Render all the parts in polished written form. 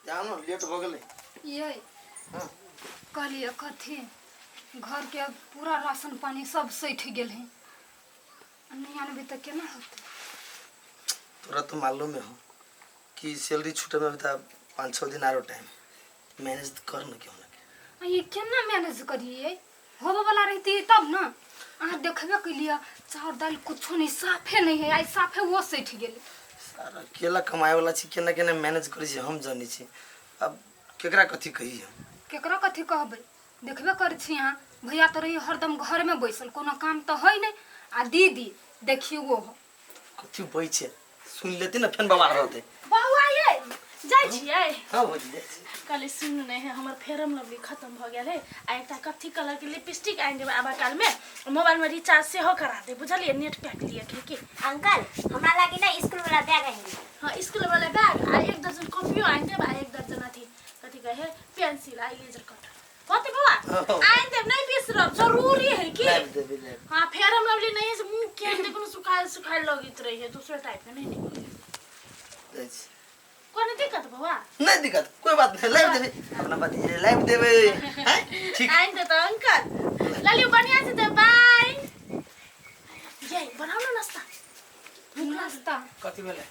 जानो लेट हो गेलै ये हां कहलिए कथी घर के पूरा राशन पानी सब सैठ गेल है नहीं आनबे त केना होते। तोरा तो मालूम है हो कि सैलरी छूटे में बता 5-6 दिन आरो टाइम मैनेज कर न क्यों ना ये केना मैनेज करिए होबे वाला रहती तब ना आ देखबे के लिए चाउर दाल कुछ नहीं साफे नहीं है आई साफे वो सैठ गेल सारा केला कमाए वाला छी केना केना मैनेज करै छी हम जानी छी अब केकरा कथि कही हम केकरा कथि कहबे देखबे कर छी हां भैया तो रही हरदम घर में बैसल कोनो काम तो है नहीं आ दीदी देखियो वो कथि बई छे सुन लेती ना फेन बवाल होते बौआ ये जाय छियै हां हो जाय छी कल सुन नहीं है हमर फेरम लवली खत्म भ गेल है आ एकटा कथी कलर के लिपस्टिक आइन देबे आबा काल में मोबाइल में रिचार्ज से हो करा दे बुझलिए नेट पैक लिया के अंकल हमरा लागि ना स्कूल वाला बैग आइन हां स्कूल वाला बैग आ एक दर्जन कॉपियो आइन देबे आ एक दर्जन अथी कथी कहे पेंसिल आ इरेजर कटर कथी बौआ आइन देब नहीं बिसरब जरूरी है कि हां फेरम लवली नहीं है मुंह के देखो सुखाइल लगित रही है दूसरे टाइप में नहीं निकल कोई दिक्कत बौआ नहीं दिक्कत कोई बात नहीं लाइव देबे अपना बात ये लाइव देबे हैं ठीक आइन दे तो अंकल लालियो बढ़िया से दे बाय ये बनाओ ना नाश्ता कथी भेले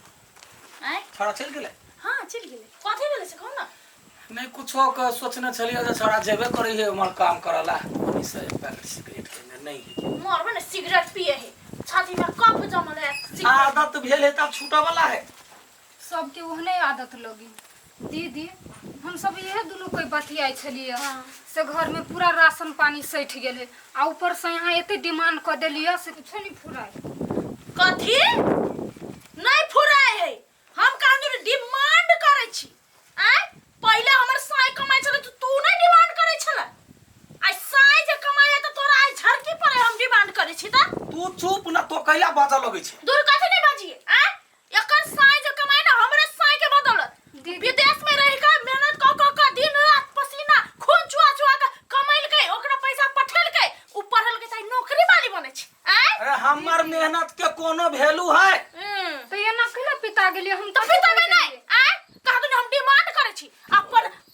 आय छोड़ा चल गेले हां चल गेले कथी भेले से कहू ना नहीं कुछो का सोचने चलिए जे छोड़ा जेबे करी है हमर काम करला मनी से पैकेट सिगरेट के नहीं मोर बने सिगरेट पिए है छाती में कप जमल है आदत भेल है तब छूटा वाला है सबके ओहने आदत लगी दीदी हम सब यह दुनु कोई बतियाई छलिए से घर में पूरा राशन पानी सैठ गेल है आ ऊपर से यहाँ एते डिमांड कर देलिए से कुछ नहीं फुराए कथी नहीं फुराए है हम कानून डिमांड करे छी आ पहले हमर साई कमाई छले तो तू नहीं डिमांड करे छले आई साई जे कमाई तो तोरा आई झरकी पर हम डिमांड करे छी त तू चुप ना तो कैला बाजा लगे छे दूर कथी नहीं बाजिए आ एकर साई जे कमाई ना हमरे साई के बदौलत विदेश में रह के मेहनत क दिन रात पसीना खून चुआ के कमाइल के ओकरा पैसा पठेल के ऊपर हल के ताई नौकरी वाली बने छी आ अरे हमर मेहनत के कोनो वैल्यू है तो ये ना कहला पिता गेलिए हम तो पिताबे नहीं आ कहू हम डिमांड करे छी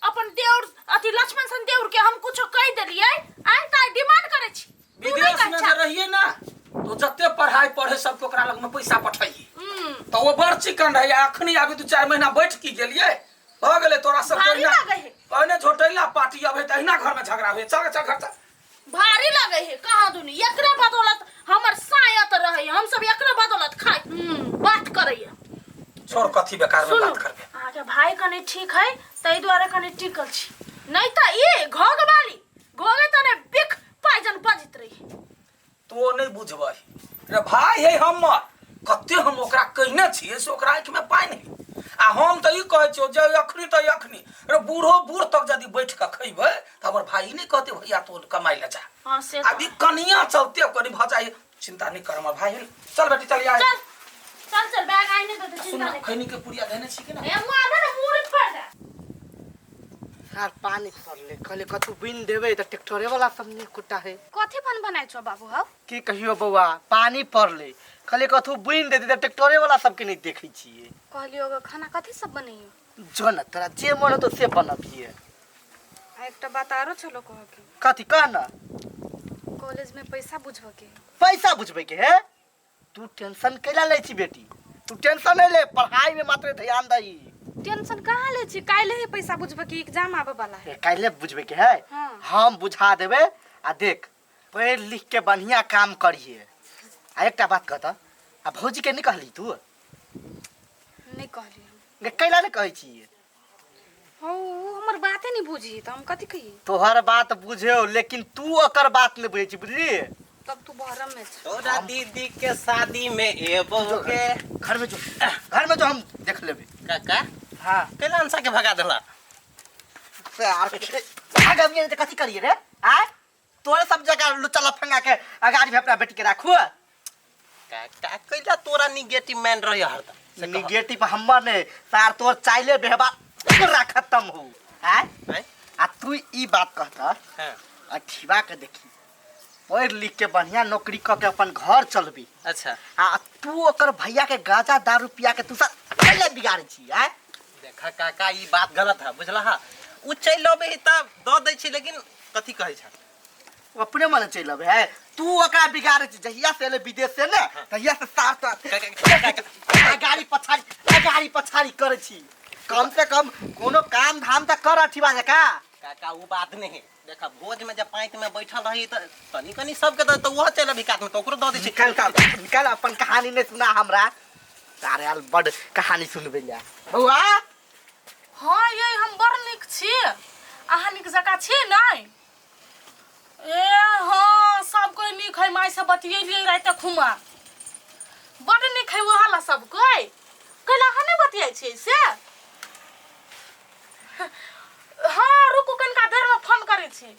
अपन देवर अति लक्ष्मण सन देवर के हम कुछो कह देलिए आ ताई डिमांड करे छी विदेश में जे रहिए ना तो जत्ते पढ़ाई पढ़े सब ओकरा लग में पैसा पठाइए तो वो बड़ चिकन रही अखनी आबे तू 4 महीना बैठ की गेलिए हो गेले तोरा सब भारी लगे है कहने झोटैला पार्टी आबे तहिना घर में झगड़ा होए चल चल घर भारी लगे है कहा दुनी एकरा बदौलत हमर सायत रहे हम सब एकरा बदौलत खाए बात करैया छोड़ कथी बेकार में बात करबे आगे भाई कने ठीक है तई द्वारा कने टिकल छी नहीं त ई घोग वाली घोगे तने बिख पाइजन बजित रही तो नहीं बुझबै रे भाई है हमर कते हम ओकरा कहने छिए से ओकरा आंख में पानी नहीं आ हम त ई कहै छियो जे अखनी त अखनी रे बूढ़ो बूढ़ तक जदी बैठ के खइबै त हमर भाई नहीं कहते भैया तो कमाई ले जा हां से अभी कनिया चलते कनी भजाई चिंता नहीं कर हमर भाई है चल बेटी चल आ चल बैग आइने दे चिंता सुन नहीं खैनी के पुड़िया देने छी कि ना ए मुआ ना मुड़ी पड़ जा यार पानी पड़ले कहले कथु बिन देबे त ट्रैक्टरे वाला सब ने कुटा है कथी बनाइ छ बाबू हौ की कहियो बौआ पानी पड़ले कहले कथु बिन दे त ट्रैक्टरे वाला सब के नहीं देखै छिए कहलियो खाना कथी सब बनैयो जो न तोरा जे मन तो से बनबिए आ एकटा बात आरो छलो कह के कथी कहना कॉलेज में पैसा बुझबे के पैसा बुझबे के है तू टेंशन कैला ले छी बेटी तू टेंशन नहीं ले पढ़ाई में मात्र ध्यान दई टेंशन कहाँ ले छी काले ही पैसा बुझबे के एग्जाम आबे वाला है काले बुझबे के है हां हम बुझा देबे आ देख पढ़ लिख के बढ़िया काम करिए आ एकटा बात कहता आ भौजी के नहीं कहली तू नहीं कहली गे कैला नहीं कहै छी हो हमर बाते नहीं बुझी त हम कथि कही तोहर बात बुझियो लेकिन तू ओकर बात नहीं बुझै छी बुझली तब तू बहरम में छ तोरा दीदी के शादी में एबो के घर में जो हम देख लेबे काका हां केला अंशा के भगा देला यार भाग अभी त कथि करिए रे आ तोरे सब जगह लुच्चा लफंगा के अगाड़ी में अपना बेटी के राखू काका कैला तोरा निगेटिव मैन रही हरदम निगेटिव हमर ने सार तोर चाइले बेहबा पूरा खत्म हो हैं आ तू ई बात कहता हां अठीबा के देखी पढ़ लिख के बढ़िया नौकरी क के अपन घर चलबी अच्छा आ तू ओकर भैया के गाजा दारू पिया के तू सब पहले बिगाड़ छी हैं देखा काका ई बात गलत है बुझला हा उ चल लबे त द दै छी लेकिन कथी कहै छ अपने मन चल अब है तू ओकरा बिगाड़े छी जहिया से ले विदेश से ने तहिया से साथ गाड़ी पछाड़ी करे छी कम से कम कोनो काम धाम त कर अठिबा जका काका उ बात नहीं है देखा भोज में जब पाइक में बैठल रही त तनी कनी सबके तो वह चल अभी काट में तो ओकरो द दै छी निकाल अपन कहानी ने सुना हमरा तारे यार बड़ कहानी सुनबे जा बउआ हाँ ये हम बड़ निक छी अहाँ निक जका छी नहीं ए हाँ सब कोई निक है माई से बतियलिए रात खुमा बड़ निक है वहाला सब कोई कैला हने बतियाई छी से हाँ रुकू कनका देर में फोन करे छी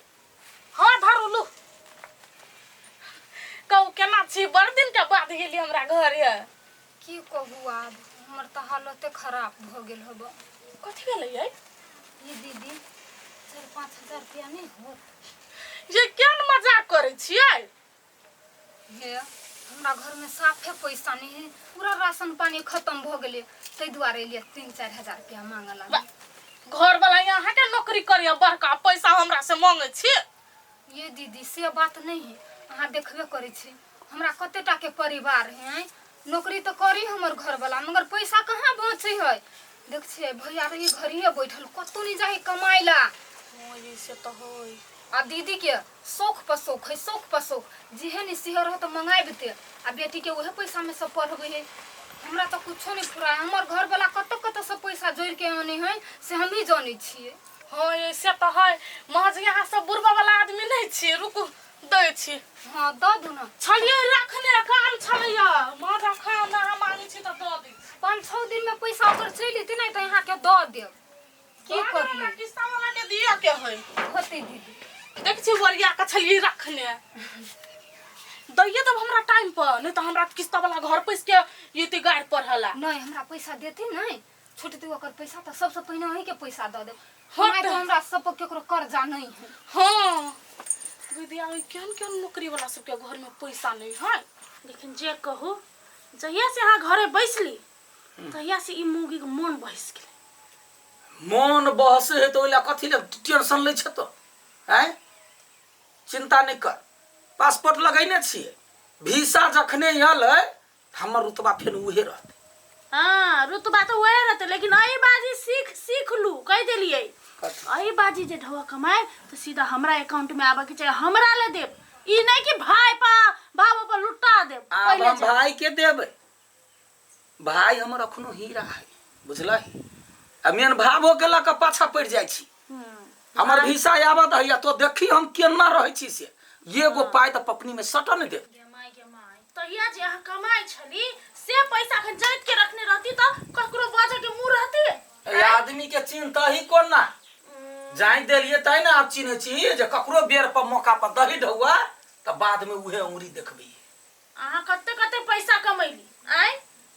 हाँ धरू लू कहू केना छी बड़ दिन के बाद गेली हमरा घर है की कहू आब हमर त हालते खराब भ गेल हब कथी भेलै ये दीदी 4-5 हजार रुपया नहीं हो ये केन मजाक करे छियै हे हमरा घर में साफे पैसा नहीं है पूरा राशन पानी खत्म भ गेले तै दुआरे लिए 3-4 हजार रुपया मांगला घर वाला यहाँ के नौकरी करिया बड़का पैसा हमरा से मांगे छी ये दीदी से बात नहीं है अहाँ देखबे करे छी हमरा कतेटा के परिवार है नौकरी तो करी हमर घर वाला मगर पैसा कहाँ बचे है देख छे भैया रही घरिए बैठल कतो नहीं जाए कमाइला ओए से तो होई आ दीदी के शौक पर शौक है शौक पर शौक जेहन सिहर हो तो मंगाई देते आ बेटी के वही पैसा में सब पढ़बे है हमरा तो कुछो नहीं फुराय हमर घर वाला कत सब पैसा जोड़ के आने है से हम ही जाने छिए हाँ ये से तो है महज यहाँ सब बुढ़वा वाला आदमी नहीं छी रुकू दै छी हां द दू ना छलिए रखने काम छलिए माथा खा ना हम मांगे छी तो द दी 5-6 दिन में पैसा अगर चली जेते नहीं तो यहाँ के द देब की करिए किस्ता वाला के दिया के है होते दीदी देख छी वरिया का छलिए रखने दैये तब हमरा टाइम पर नहीं तो हमरा किस्ता वाला घर पैस के ये ते गाड़ पर हला नहीं हमरा पैसा देती नहीं छुटती ओकर पैसा तो सबसे पहले वही के पैसा द दे हाँ तो हमरा सब पर केकरो कर्जा नहीं है हाँ विद्या केन नौकरी वाला सबके घर में पैसा नहीं है लेकिन जे कहू जहिया से यहाँ घरे बैसली तहिया से ई मुगी के मन बहस गेले मन बहसे है तो ओला कथी ले टेंशन ले छ तो हैं चिंता नहीं कर पासपोर्ट लगैने छिए वीसा जखने आले हमर रुतबा फेर उहे रहत हां रुतबा तो वही रहते लेकिन आई बाजी सीख लू कह देलिए आई बाजी जे ढवा कमाए तो सीधा हमरा अकाउंट में आबा के चाहिए हमरा ले देब ई नहीं कि भाई पा बाबू पर लुटा देब पहले हम भाई के देब भाई हमर अखनो हीरा है बुझलै अमेन भावो गेला के पाछा पड़ जाय छी हमर वीसा आबत है तो देखी हम केना रहै छी से एगो पाई त पपनी में सट न दे के माई तहिया जे अहाँ कमाई छली से पैसा के जट के रखने रहती तो ककरो बाजा के मुंह रहती ए आदमी के चिंता ही कोना जाई देलिए तै ना आप चिन्ह छी जे ककरो बेर पर मौका पर दही ढौआ त बाद में उहे उंगली देखबी अहाँ कते पैसा कमैली आय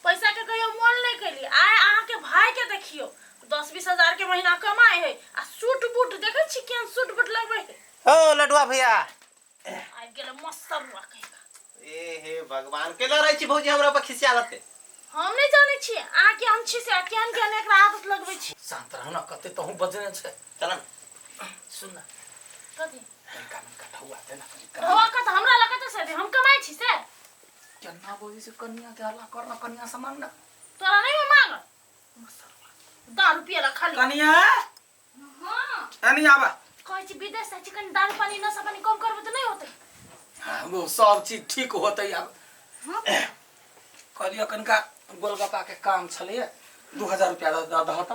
पैसा के कहियो मोल नहीं कैली आय अहाँ के भाई के देखियो 10-20 हजार के महीना कमाए है आ सूट बूट देखे छी केन सूट बूट लगबे है ओ लडुआ भैया आ गेल मस्तरुआ कहेगा ए हे भगवान केला रहै छी भौजी हमरा पर खिसियालते हम नहीं जाने छी आ के हम छी से केन एकरा आदत लगबे छी शांत रह न कते तहु बजने छै चलन सुन न कथि काम कठौआ दे ना हवा का हमरा लगत से हम कमाई छी से केना बोली से कन्या के हल्ला करना कन्या समान ना तोरा नहीं मांग 10 रुपया ला खाली कन्या हां अनि आबा कहै छी विदेश से चिकन दाल पानी नशा पानी कम करबे तो नहीं होते वो सब चीज ठीक होते अब हां कहलियो कनका गोलगप्पा के काम छले 2000 रुपया दहता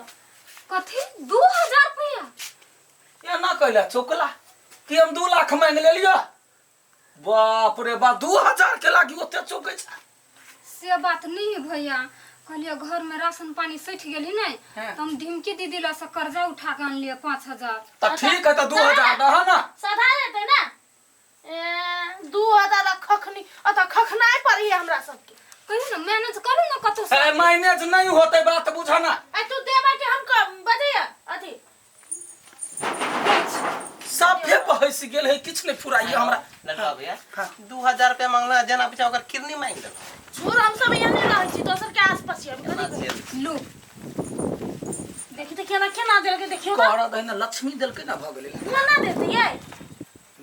कथि 2000 रुपया ये ना कहला चोकला कि हम 2 लाख मांग लेलियो बाप रे बा 2000 के लागी ओते चोकै छ से बात नहीं है भैया कहलिए घर में राशन पानी सठ गेली नहीं तो हम ढिमकी दीदी ला से कर्जा उठा के आन लिए 5000 त ठीक है त 2000 दह ना सधा लेते ना ए 2000 ला खखनी अत खखनाय पड़ी हमरा सबके कहियो ना मैनेज करू ना कतो से ए मैनेज नहीं होते बात बुझा ना ए तू देबा के हम बजैया अथी साफे बहस गेल है किछ नहीं फुराई हमरा लडुआ भैया 2000 रुपया मांगला जना पीछा ओकर किरनी मांग दे छोर हम सब यहाँ नहीं रहै छी दोसर के आसपास छी हम कथि लो केना केना देल के देखियो कर दे ना लक्ष्मी देल के ना भ गेलै ना देते ये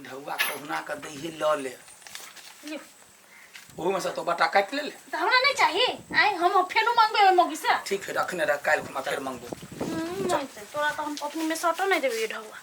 ढौआ कहुना के दही ल ले ले ओहो में से तो बटा काट ले त हमरा नहीं चाहिए आई हम फेनु मांगबे मौगी से ठीक है रखने रख काल खुमा फिर मांगबो नहीं तोरा तो हम अपनी में सटो नहीं देबे ढौआ